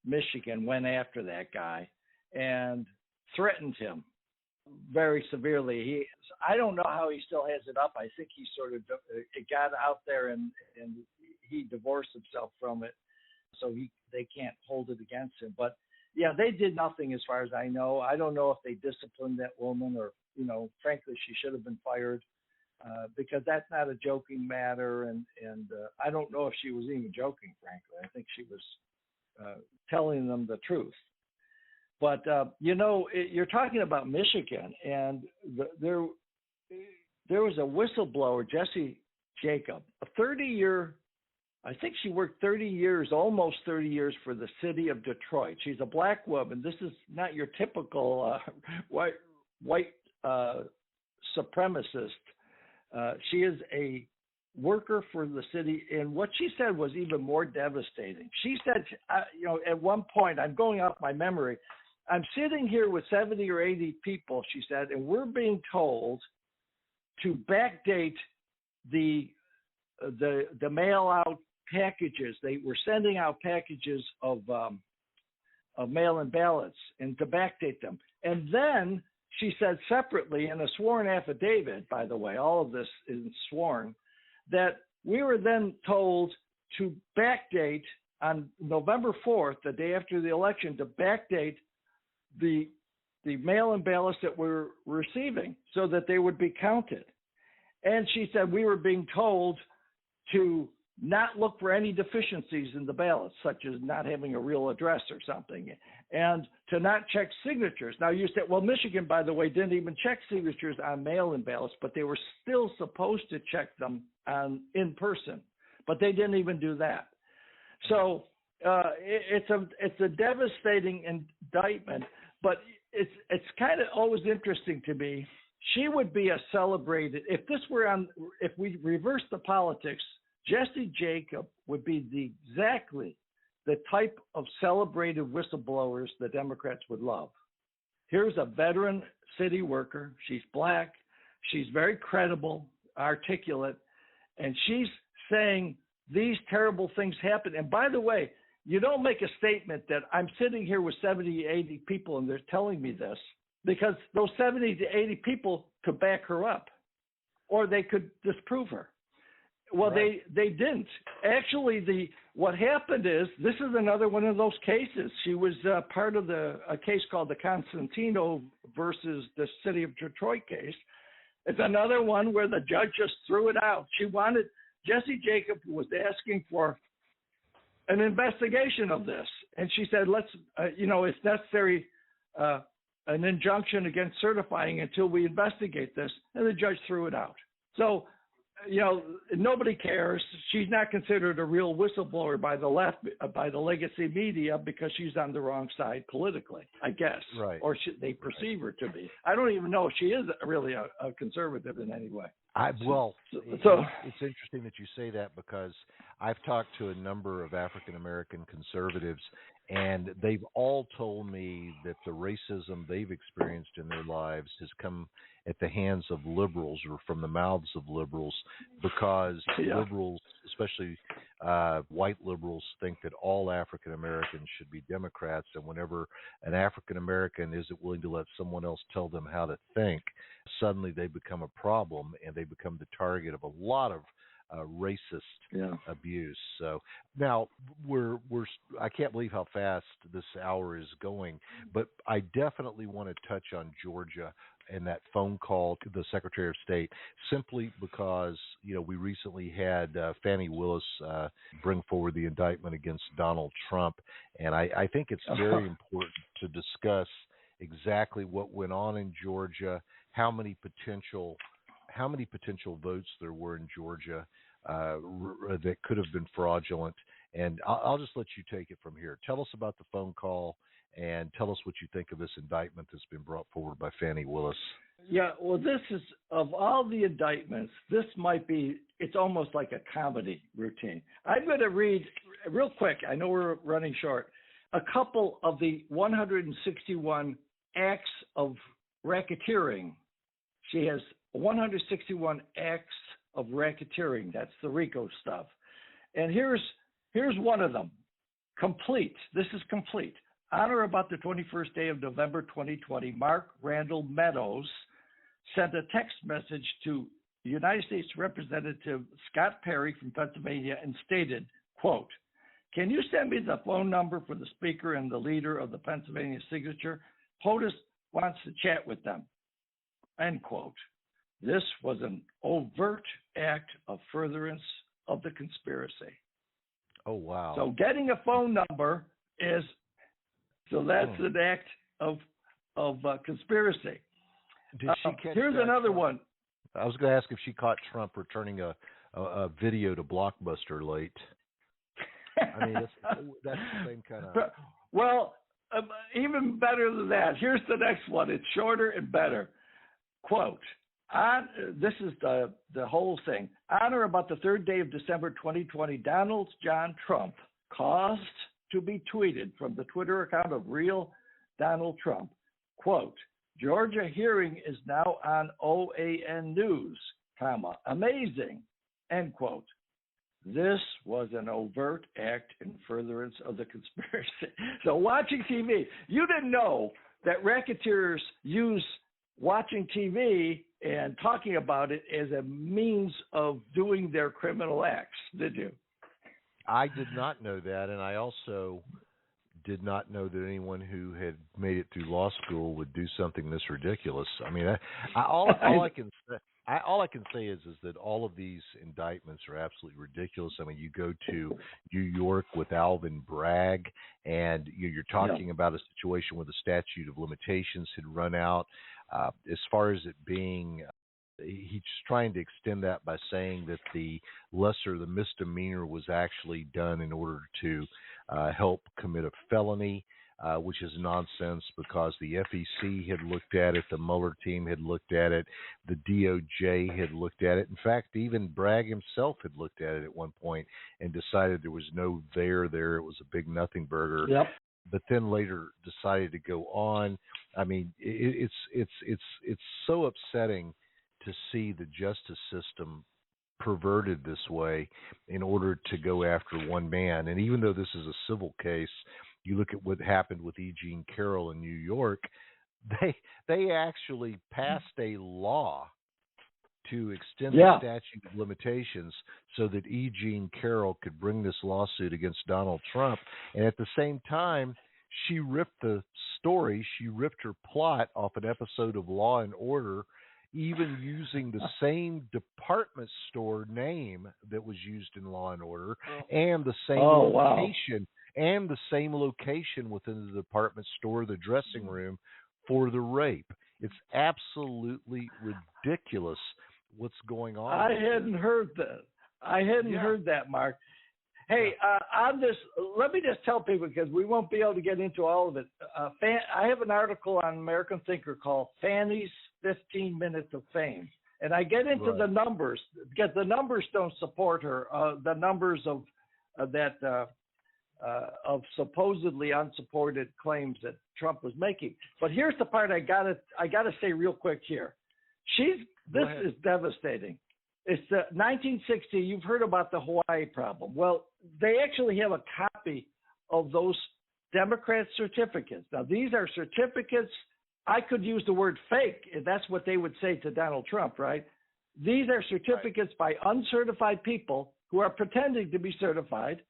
Michigan, went after that guy and threatened him very severely. I don't know how he still has it up. I think he sort of it got out there and he divorced himself from it, so they can't hold it against him. But yeah, they did nothing as far as I know. I don't know if they disciplined that woman or, frankly, she should have been fired because that's not a joking matter. And I don't know if she was even joking, frankly. I think she was telling them the truth. But, you're talking about Michigan, and there was a whistleblower, Jesse Jacob, a 30-year, I think she worked 30 years, almost 30 years for the city of Detroit. She's a black woman. This is not your typical white supremacist. She is a worker for the city, and what she said was even more devastating. She said, at one point, I'm going off my memory, I'm sitting here with 70 or 80 people, she said, and we're being told to backdate the mail-out packages. They were sending out packages of mail-in ballots and to backdate them. And then she said separately in a sworn affidavit, by the way, all of this is sworn, that we were then told to backdate on November 4th, the day after the election, to backdate the mail-in ballots that we're receiving so that they would be counted. And she said we were being told to not look for any deficiencies in the ballots, such as not having a real address or something, and to not check signatures. Now, you said, well, Michigan, by the way, didn't even check signatures on mail-in ballots, but they were still supposed to check them in person, but they didn't even do that. So it's a devastating indictment, but it's kind of always interesting to me. She would be a celebrated, if we reverse the politics, Jesse Jacob would be exactly the type of celebrated whistleblowers the Democrats would love. Here's a veteran city worker. She's black. She's very credible, articulate, and she's saying these terrible things happen. And by the way, you don't make a statement that I'm sitting here with 70, 80 people and they're telling me this, because those 70 to 80 people could back her up or they could disprove her. Well, right. They didn't. Actually, what happened is, this is another one of those cases. She was part of a case called the Constantino versus the city of Detroit case. It's another one where the judge just threw it out. Jesse Jacob was asking for an investigation of this. And she said, let's, if necessary, an injunction against certifying until we investigate this. And the judge threw it out. So, nobody cares. She's not considered a real whistleblower by the left, by the legacy media, because she's on the wrong side politically, I guess. Right. Or they perceive her to be. I don't even know if she is really a conservative in any way. It's interesting that you say that, because I've talked to a number of African American conservatives, and they've all told me that the racism they've experienced in their lives has come at the hands of liberals, or from the mouths of liberals, because liberals, especially white liberals, think that all African Americans should be Democrats, and whenever an African American isn't willing to let someone else tell them how to think, suddenly they become a problem, and they become the target of a lot of racist abuse. So now I can't believe how fast this hour is going, but I definitely want to touch on Georgia and that phone call to the Secretary of State, simply because, we recently had Fani Willis bring forward the indictment against Donald Trump. And I think it's very important to discuss exactly what went on in Georgia, how many potential votes there were in Georgia that could have been fraudulent. And I'll just let you take it from here. Tell us about the phone call, and tell us what you think of this indictment that's been brought forward by Fani Willis. Yeah, well, this is, of all the indictments, this might be, it's almost like a comedy routine. I'm going to read real quick. I know we're running short. a couple of the 161 acts of racketeering. She has 161 acts of racketeering. That's the RICO stuff. And here's one of them. Complete. This is complete. On or about the 21st day of November 2020, Mark Randall Meadows sent a text message to United States Representative Scott Perry from Pennsylvania and stated, quote, "Can you send me the phone number for the speaker and the leader of the Pennsylvania signature? POTUS wants to chat with them," end quote. This was an overt act of furtherance of the conspiracy. Oh, wow. So getting a phone number is, so that's an act of conspiracy. Did she catch Here's that, another Trump? one. I was going to ask if she caught Trump returning a video to Blockbuster late. I mean, that's the same kind of. Well, even better than that. Here's the next one. It's shorter and better. Quote, this is the whole thing. On or about the third day of December 2020, Donald John Trump caused to be tweeted from the Twitter account of Real Donald Trump. Quote, "Georgia hearing is now on OAN News, comma, amazing," end quote. This was an overt act in furtherance of the conspiracy. So watching TV, you didn't know that racketeers use watching TV and talking about it as a means of doing their criminal acts, did you? I did not know that, and I also did not know that anyone who had made it through law school would do something this ridiculous. I mean, all I can say is that all of these indictments are absolutely ridiculous. I mean, you go to New York with Alvin Bragg, and you're talking about a situation where the statute of limitations had run out. As far as it being, he's trying to extend that by saying that the misdemeanor was actually done in order to help commit a felony, which is nonsense because the FEC had looked at it, the Mueller team had looked at it, the DOJ had looked at it. In fact, even Bragg himself had looked at it at one point and decided there was no there. It was a big nothing burger. Yep. But then later decided to go on. I mean, it's so upsetting to see the justice system perverted this way in order to go after one man. And even though this is a civil case, you look at what happened with E. Jean Carroll in New York, they actually passed a law to extend the statute of limitations so that E. Jean Carroll could bring this lawsuit against Donald Trump. And at the same time, she ripped the story, she ripped her plot off an episode of Law and Order, even using the same department store name that was used in Law and Order and the same location and the same location within the department store, the dressing room for the rape. It's absolutely ridiculous what's going on. I hadn't heard that. Heard that, Mark. Hey, on this, let me just tell people, because we won't be able to get into all of it. I have an article on American Thinker called Fannie's 15 Minutes of Fame. And I get into the numbers, because the numbers don't support her, the numbers of supposedly unsupported claims that Trump was making. But here's the part I gotta say real quick here. This is devastating. It's 1960. You've heard about the Hawaii problem. Well, they actually have a copy of those Democrat certificates. Now, these are certificates. I could use the word fake. That's what they would say to Donald Trump, right? These are certificates by uncertified people who are pretending to be certified,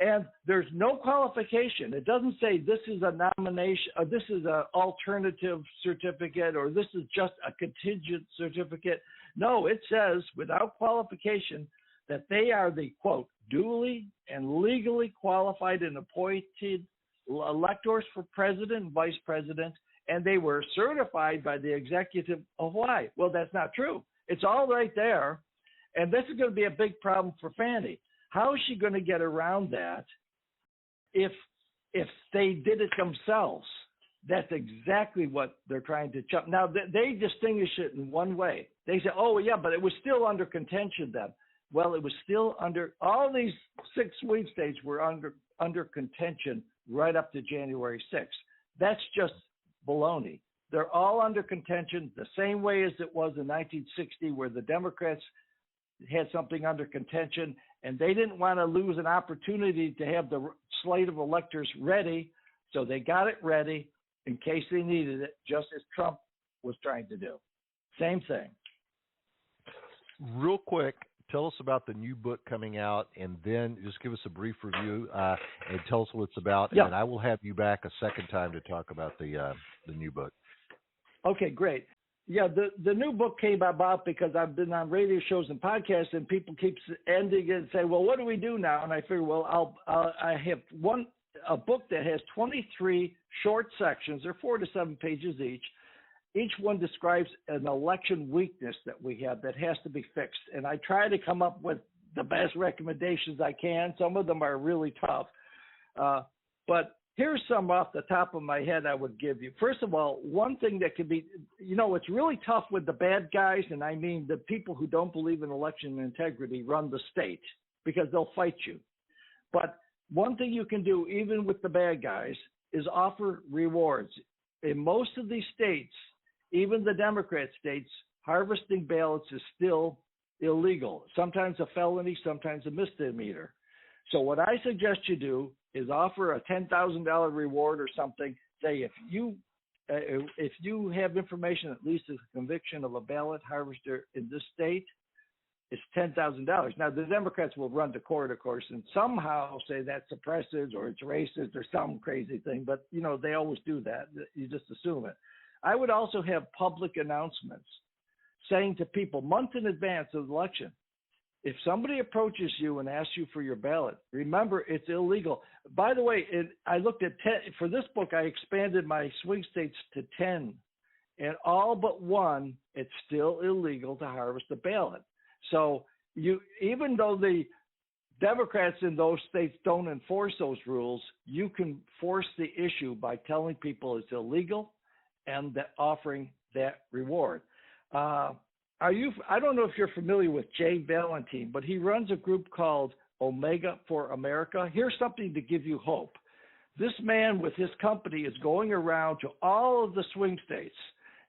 and there's no qualification. It doesn't say this is a nomination, or this is an alternative certificate, or this is just a contingent certificate. No, it says without qualification that they are the, quote, duly and legally qualified and appointed electors for president and vice president, and they were certified by the executive of Hawaii. Well, that's not true. It's all right there, and this is going to be a big problem for Fannie. How is she going to get around that if they did it themselves? That's exactly what they're trying to chop. Now, they distinguish it in one way. They say, oh, yeah, but it was still under contention then. Well, it was still under, all these 6 sweepstakes were under contention right up to January 6th. That's just baloney. They're all under contention the same way as it was in 1960, where the Democrats had something under contention, and they didn't want to lose an opportunity to have the slate of electors ready, so they got it ready in case they needed it, just as Trump was trying to do. Same thing. Real quick, tell us about the new book coming out, and then just give us a brief review and tell us what it's about. Yeah. And I will have you back a second time to talk about the new book. Okay, great. Yeah, the new book came about because I've been on radio shows and podcasts, and people keep ending it and say, "Well, what do we do now?" And I figure, well, I have a book that has 23 short sections. They're 4 to 7 pages each. Each one describes an election weakness that we have that has to be fixed. And I try to come up with the best recommendations I can. Some of them are really tough. But here's some off the top of my head I would give you. First of all, one thing that could be, it's really tough with the bad guys, and I mean the people who don't believe in election integrity run the state because they'll fight you. But one thing you can do, even with the bad guys, is offer rewards. In most of these states, even the Democrat states, harvesting ballots is still illegal. Sometimes a felony, sometimes a misdemeanor. So what I suggest you do is offer a $10,000 reward or something. Say if you have information that leads to the conviction of a ballot harvester in this state, it's $10,000. Now the Democrats will run to court, of course, and somehow say that suppresses or it's racist or some crazy thing. But they always do that. You just assume it. I would also have public announcements saying to people months in advance of the election, if somebody approaches you and asks you for your ballot, remember it's illegal. By the way, I looked at 10 for this book. I expanded my swing states to 10, and all but one, it's still illegal to harvest a ballot. So even though the Democrats in those states don't enforce those rules, you can force the issue by telling people it's illegal and offering that reward. I don't know if you're familiar with Jay Valentine, but he runs a group called Omega for America. Here's something to give you hope. This man with his company is going around to all of the swing states,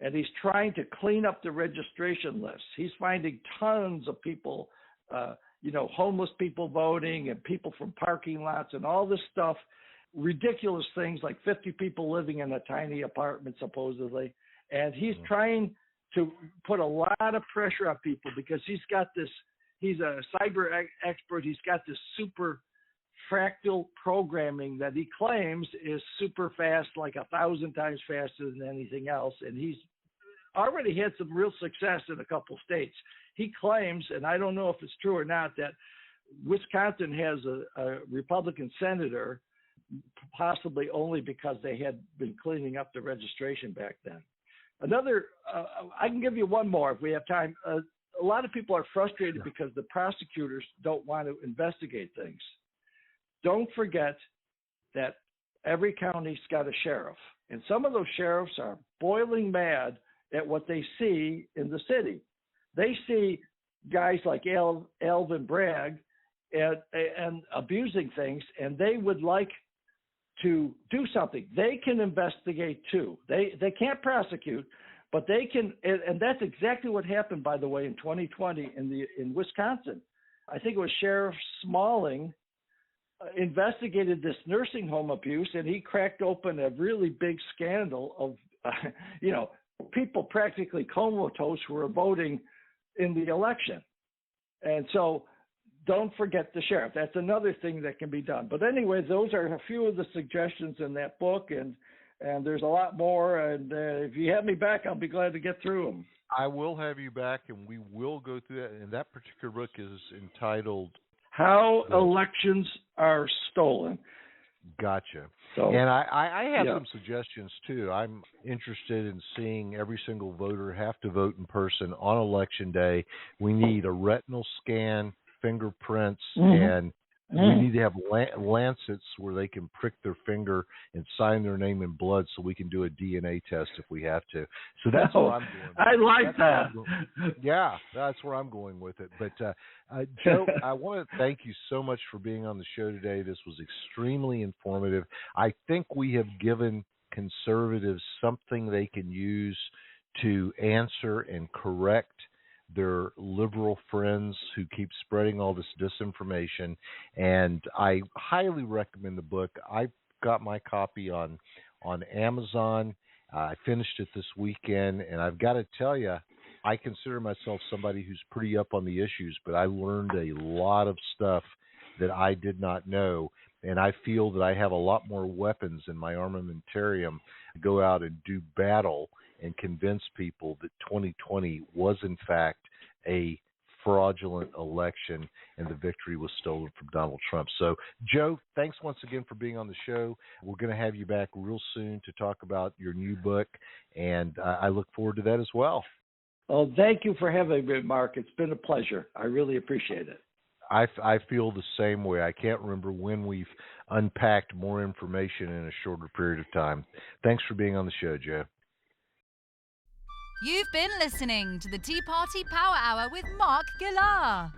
and he's trying to clean up the registration list. He's finding tons of people, homeless people voting and people from parking lots and all this stuff, ridiculous things like 50 people living in a tiny apartment, supposedly. And he's trying to put a lot of pressure on people because he's a cyber expert. He's got this super fractal programming that he claims is super fast, like 1,000 times faster than anything else. And he's already had some real success in a couple states. He claims, and I don't know if it's true or not, that Wisconsin has a Republican senator, possibly only because they had been cleaning up the registration back then. Another, I can give you one more if we have time. A lot of people are frustrated because the prosecutors don't want to investigate things. Don't forget that every county's got a sheriff, and some of those sheriffs are boiling mad at what they see in the city. They see guys like Alvin Bragg and abusing things, and they would like to do something. They can investigate too. They can't prosecute, but they can, and that's exactly what happened, by the way, in 2020 in Wisconsin. I think it was Sheriff Smalling investigated this nursing home abuse, and he cracked open a really big scandal of, people practically comatose who were voting in the election. And so don't forget the sheriff. That's another thing that can be done. But anyway, those are a few of the suggestions in that book, and there's a lot more. And if you have me back, I'll be glad to get through them. I will have you back, and we will go through that. And that particular book is entitled How Elections Are Stolen. Gotcha. So, and I have some suggestions too. I'm interested in seeing every single voter have to vote in person on election day. We need a retinal scan, fingerprints, and We need to have lancets where they can prick their finger and sign their name in blood so we can do a DNA test if we have to. So that's where I'm going. I like that. Yeah, that's where I'm going with it. But, Joe, I want to thank you so much for being on the show today. This was extremely informative. I think we have given conservatives something they can use to answer and correct their liberal friends who keep spreading all this disinformation. And I highly recommend the book. I've got my copy on Amazon. I finished it this weekend, and I've got to tell you, I consider myself somebody who's pretty up on the issues, but I learned a lot of stuff that I did not know. And I feel that I have a lot more weapons in my armamentarium to go out and do battle and convince people that 2020 was, in fact, a fraudulent election and the victory was stolen from Donald Trump. So, Joe, thanks once again for being on the show. We're going to have you back real soon to talk about your new book, and I look forward to that as well. Oh, thank you for having me, Mark. It's been a pleasure. I really appreciate it. I feel the same way. I can't remember when we've unpacked more information in a shorter period of time. Thanks for being on the show, Joe. You've been listening to the Tea Party Power Hour with Mark Gillar.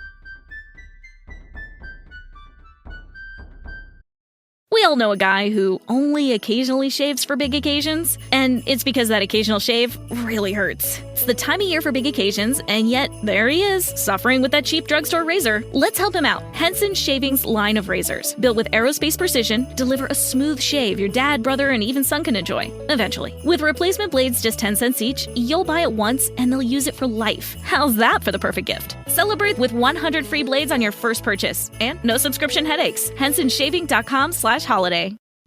We all know a guy who only occasionally shaves for big occasions, and it's because that occasional shave really hurts. It's the time of year for big occasions, and yet there he is, suffering with that cheap drugstore razor. Let's help him out. Henson Shaving's line of razors, built with aerospace precision, deliver a smooth shave your dad, brother, and even son can enjoy, eventually. With replacement blades just 10 cents each, you'll buy it once and they'll use it for life. How's that for the perfect gift? Celebrate with 100 free blades on your first purchase, and no subscription headaches. HensonShaving.com/holiday.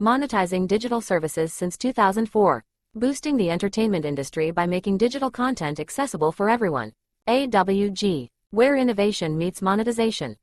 Monetizing digital services since 2004. Boosting the entertainment industry by making digital content accessible for everyone. AWG, where innovation meets monetization.